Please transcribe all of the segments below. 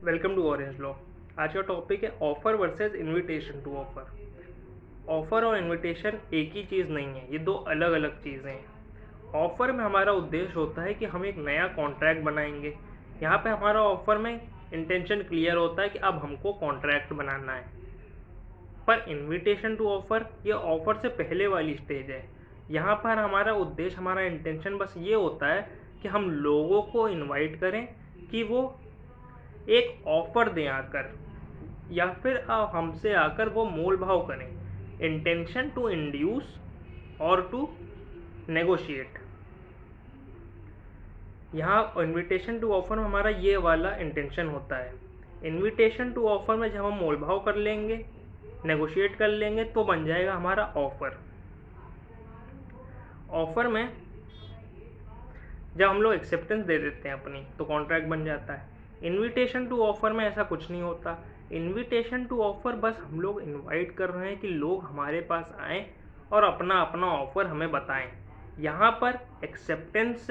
Welcome to orange law. आज का topic है offer versus invitation to offer. Offer और इनविटेशन एक ही चीज़ नहीं है, ये दो अलग अलग चीज़ें हैं। ऑफर में हमारा उद्देश्य होता है कि हम एक नया कॉन्ट्रैक्ट बनाएंगे। यहाँ पे हमारा ऑफर में इंटेंशन क्लियर होता है कि अब हमको कॉन्ट्रैक्ट बनाना है। पर इनविटेशन टू ऑफर ये ऑफर से पहले वाली स्टेज है। यहाँ पर हमारा उद्देश्य, हमारा इंटेंशन बस ये होता है कि हम लोगों को इनवाइट करें कि वो एक ऑफर दें आकर, या फिर हमसे आकर वो मोल भाव करें। इंटेंशन टू इंड्यूस और टू नेगोशिएट। यहाँ इनविटेशन टू ऑफर में हमारा ये वाला इंटेंशन होता है। इनविटेशन टू ऑफर में जब हम मोल भाव कर लेंगे, नेगोशिएट कर लेंगे, तो बन जाएगा हमारा ऑफर। ऑफर में जब हम लोग एक्सेप्टेंस दे देते हैं अपनी, तो कॉन्ट्रैक्ट बन जाता है। इनविटेशन टू ऑफर में ऐसा कुछ नहीं होता। इनविटेशन टू ऑफर बस हम लोग इनवाइट कर रहे हैं कि लोग हमारे पास आएँ और अपना अपना ऑफर हमें बताएं। यहाँ पर एक्सेप्टेंस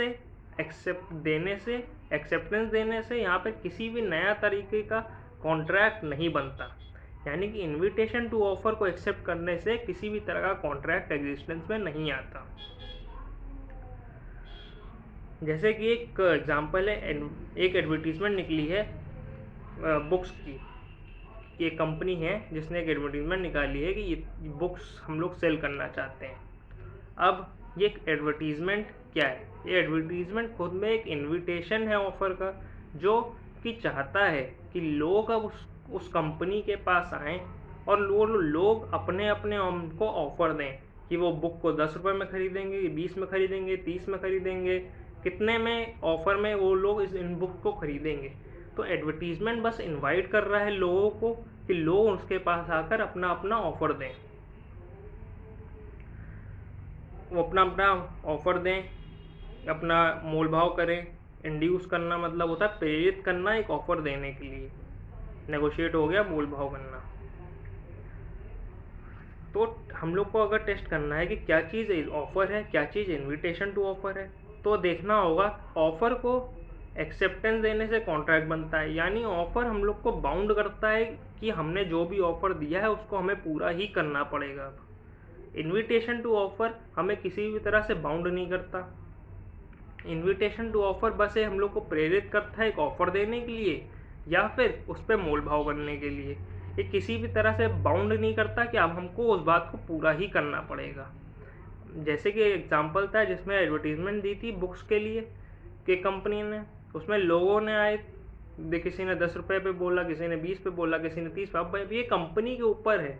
देने से यहाँ पर किसी भी नया तरीके का कॉन्ट्रैक्ट नहीं बनता। यानी कि इनविटेशन टू ऑफर को एक्सेप्ट करने से किसी भी तरह का कॉन्ट्रैक्ट एग्जिस्टेंस में नहीं आता। जैसे कि एक एग्जांपल है, एक एडवर्टीजमेंट निकली है बुक्स की। ये कंपनी है जिसने एक एडवर्टीजमेंट निकाली है कि ये बुक्स हम लोग सेल करना चाहते हैं। अब ये एडवर्टीजमेंट क्या है? ये एडवर्टीजमेंट खुद में एक इनविटेशन है ऑफर का, जो कि चाहता है कि लोग अब उस कंपनी के पास आएँ और लोग अपने अपने उनको ऑफर दें कि वो बुक को 10 रुपये में खरीदेंगे, 20 में खरीदेंगे, 30 में खरीदेंगे, कितने में ऑफर में वो लोग इन बुक को खरीदेंगे। तो एडवर्टीजमेंट बस इनवाइट कर रहा है लोगों को कि लोग उसके पास आकर अपना अपना ऑफर दें, वो अपना अपना ऑफर दें, अपना मोल भाव करें। इंड्यूस करना मतलब होता है प्रेरित करना एक ऑफर देने के लिए। नेगोशिएट हो गया मोल भाव करना। तो हम लोग को अगर टेस्ट करना है कि क्या चीज़ ऑफर है, क्या चीज़ इनविटेशन टू ऑफर है, तो देखना होगा ऑफर को एक्सेप्टेंस देने से कॉन्ट्रैक्ट बनता है। यानी ऑफर हम लोग को बाउंड करता है कि हमने जो भी ऑफर दिया है उसको हमें पूरा ही करना पड़ेगा। इनविटेशन टू ऑफर हमें किसी भी तरह से बाउंड नहीं करता। इनविटेशन टू ऑफर बस हम लोग को प्रेरित करता है एक ऑफर देने के लिए या फिर उस पर मोल भाव करने के लिए। ये किसी भी तरह से बाउंड नहीं करता कि अब हमको उस बात को पूरा ही करना पड़ेगा। जैसे कि एग्जांपल था जिसमें एडवर्टीजमेंट दी थी बुक्स के लिए कि कंपनी ने, उसमें लोगों ने आए, किसी ने 10 रुपये पे बोला, किसी ने 20 पे बोला, किसी ने 30 पे। अब ये कंपनी के ऊपर है।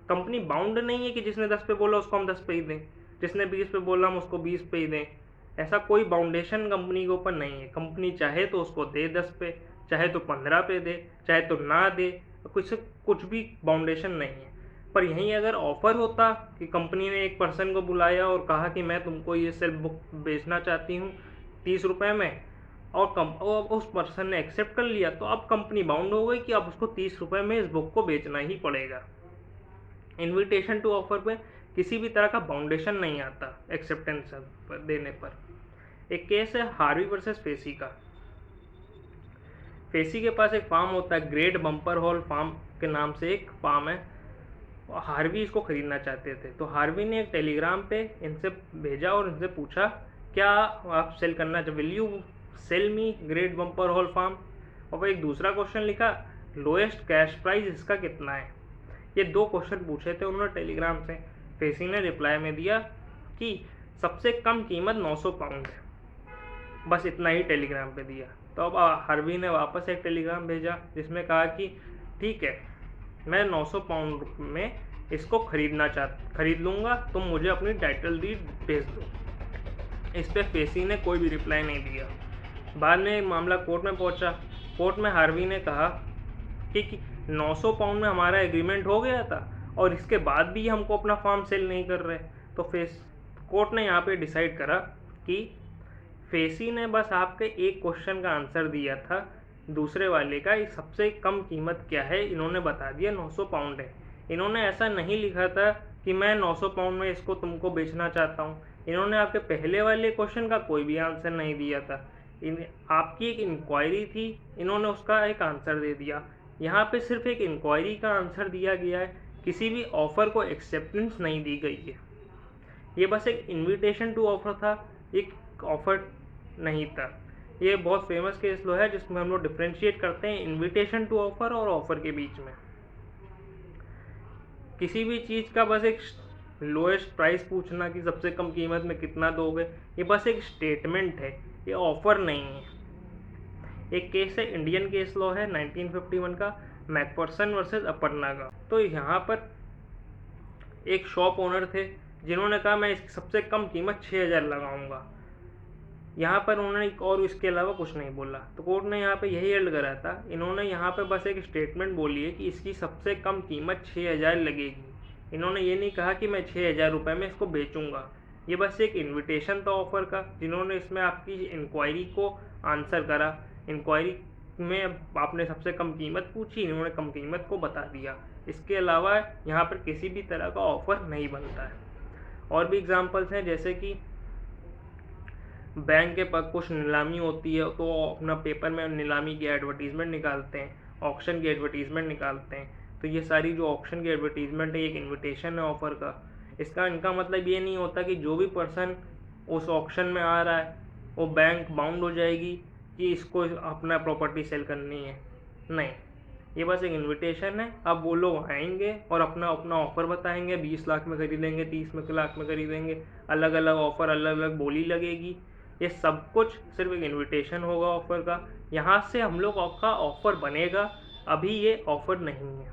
कंपनी बाउंड नहीं है कि जिसने 10 पे बोला उसको हम 10 पे ही दें, जिसने 20 पे बोला हम उसको 20 पे ही दें। ऐसा कोई बाउंडेशन कंपनी के ऊपर नहीं है। कंपनी चाहे तो उसको दे 10 पे, चाहे तो 15 पे दे, चाहे तो ना दे, कुछ भी बाउंडेशन नहीं है। पर यहीं अगर ऑफर होता कि कंपनी ने एक पर्सन को बुलाया और कहा कि मैं तुमको ये सेल्फ बुक बेचना चाहती हूँ 30 रुपये में, और उस पर्सन ने एक्सेप्ट कर लिया, तो अब कंपनी बाउंड हो गई कि अब उसको 30 रुपये में इस बुक को बेचना ही पड़ेगा। इनविटेशन टू ऑफर पे किसी भी तरह का बाउंडेशन नहीं आता एक्सेप्टेंस देने पर। एक केस है हार्वी वर्सेस फेसी का। फेसी के पास एक फार्म होता है, ग्रेट बम्पर हॉल फार्म के नाम से एक फार्म है। हार्वी इसको खरीदना चाहते थे, तो हार्वी ने एक टेलीग्राम पे इनसे भेजा और इनसे पूछा क्या आप सेल करना चाहते, will you sell me great bumper hall farm. और वह एक दूसरा क्वेश्चन लिखा, लोएस्ट कैश प्राइस इसका कितना है। ये दो क्वेश्चन पूछे थे उन्होंने टेलीग्राम से। फेसी ने रिप्लाई में दिया कि सबसे कम कीमत 900 पाउंड है, बस इतना ही टेलीग्राम पे दिया। तो अब हार्वी ने वापस एक टेलीग्राम भेजा जिसमें कहा कि ठीक है, मैं 900 पाउंड में इसको खरीद लूँगा, तुम मुझे अपनी टाइटल डीड भेज दो। इस पर फेसी ने कोई भी रिप्लाई नहीं दिया। बाद में मामला कोर्ट में पहुंचा। कोर्ट में हार्वी ने कहा कि 900 पाउंड में हमारा एग्रीमेंट हो गया था और इसके बाद भी हमको अपना फार्म सेल नहीं कर रहे। तो कोर्ट ने यहाँ पे डिसाइड करा कि फेसी ने बस आपके एक क्वेश्चन का आंसर दिया था, दूसरे वाले का सबसे कम कीमत क्या है इन्होंने बता दिया 900 पाउंड है। इन्होंने ऐसा नहीं लिखा था कि मैं 900 पाउंड में इसको तुमको बेचना चाहता हूँ। इन्होंने आपके पहले वाले क्वेश्चन का कोई भी आंसर नहीं दिया था। इन आपकी एक इंक्वायरी थी, इन्होंने उसका एक आंसर दे दिया। यहाँ पे सिर्फ एक इंक्वायरी का आंसर दिया गया है, किसी भी ऑफ़र को एक्सेप्टेंस नहीं दी गई है। ये बस एक इनविटेशन टू ऑफ़र था, एक ऑफ़र नहीं था। ये बहुत फेमस केस लो है जिसमें हम लोग डिफ्रेंशिएट करते हैं इनविटेशन टू ऑफ़र और ऑफ़र के बीच में। किसी भी चीज़ का बस एक लोएस्ट प्राइस पूछना कि सबसे कम कीमत में कितना दोगे, ये बस एक स्टेटमेंट है, ये ऑफ़र नहीं है। एक केस है, इंडियन केस लॉ है 1951 का, मैकफर्सन वर्सेस अपर्णा का। तो यहाँ पर एक शॉप ओनर थे जिन्होंने कहा मैं इसकी सबसे कम कीमत 6000 लगाऊंगा। यहाँ पर उन्होंने और इसके अलावा कुछ नहीं बोला, तो कोर्ट ने यहाँ पे यही हल्ड करा था। इन्होंने यहाँ पे बस एक स्टेटमेंट बोली है कि इसकी सबसे कम कीमत 6000 लगेगी। इन्होंने ये नहीं कहा कि मैं 6000 रुपये में इसको बेचूंगा। ये बस एक इन्विटेशन था ऑफ़र का, जिन्होंने इसमें आपकी इंक्वायरी को आंसर करा। इंक्वायरी में आपने सबसे कम कीमत पूछी, इन्होंने कम कीमत को बता दिया। इसके अलावा यहाँ पर किसी भी तरह का ऑफ़र नहीं बनता है। और भी एग्जांपल्स हैं, जैसे कि बैंक के पास कुछ नीलामी होती है तो अपना पेपर में नीलामी की एडवर्टीज़मेंट निकालते हैं, ऑक्शन की एडवर्टीज़मेंट निकालते हैं। तो ये सारी जो ऑक्शन की एडवर्टीज़मेंट है एक इन्विटेशन है ऑफ़र का। इनका मतलब ये नहीं होता कि जो भी पर्सन उस ऑक्शन में आ रहा है वो बैंक बाउंड हो जाएगी कि इसको अपना प्रॉपर्टी सेल करनी है, नहीं। ये बस एक इन्विटेशन है। अब वो लोग आएंगे और अपना अपना ऑफ़र बताएंगे, 20 लाख में खरीदेंगे, 30 लाख में खरीदेंगे, अलग अलग ऑफ़र, अलग अलग बोली लगेगी। ये सब कुछ सिर्फ एक इन्विटेशन होगा ऑफ़र का। यहाँ से हम लोग का ऑफ़र बनेगा, अभी ये ऑफ़र नहीं है।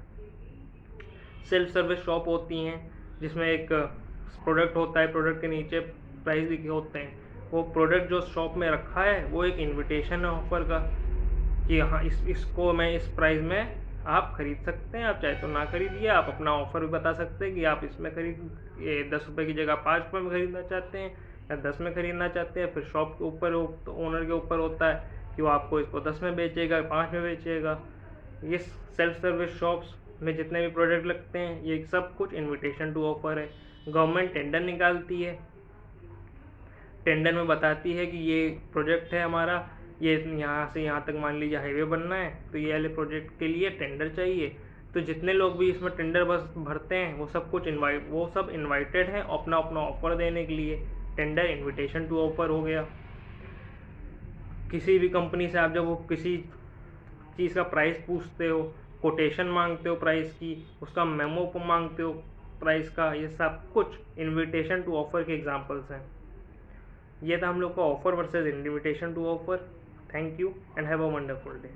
सेल्फ सर्विस शॉप होती हैं जिसमें एक प्रोडक्ट होता है, प्रोडक्ट के नीचे प्राइस लिखे होते हैं। वो प्रोडक्ट जो शॉप में रखा है वो एक इन्विटेशन है ऑफ़र का कि हाँ इसको मैं इस प्राइस में आप ख़रीद सकते हैं। आप चाहे तो ना खरीदिए, आप अपना ऑफ़र भी बता सकते हैं कि आप इसमें 10 रुपये की जगह 5 रुपये में ख़रीदना चाहते हैं या 10 में ख़रीदना चाहते हैं। फिर शॉप के ऊपर तो ओनर के ऊपर होता है कि वो आपको इसको 10 में बेचेगा, 5 में बेचेगा। ये सेल्फ सर्विस शॉप्स में जितने भी प्रोडक्ट लगते हैं ये सब कुछ इन्विटेशन टू ऑफ़र है। गवर्नमेंट टेंडर निकालती है, टेंडर में बताती है कि ये प्रोजेक्ट है हमारा, ये यहाँ से यहाँ तक मान लीजिए हाईवे बनना है, तो ये वाले प्रोजेक्ट के लिए टेंडर चाहिए। तो जितने लोग भी इसमें टेंडर बस भरते हैं वो सब इनवाइटेड हैं अपना अपना ऑफ़र देने के लिए। टेंडर इन्विटेशन टू ऑफ़र हो गया। किसी भी कंपनी से आप जब वो किसी चीज़ का प्राइस पूछते हो, कोटेशन मांगते हो प्राइस की, उसका मेमो मांगते हो प्राइस का, ये सब कुछ इन्विटेशन टू ऑफ़र के एग्जांपल्स हैं। ये था हम लोग का offer versus invitation to offer. Thank you and have a wonderful day.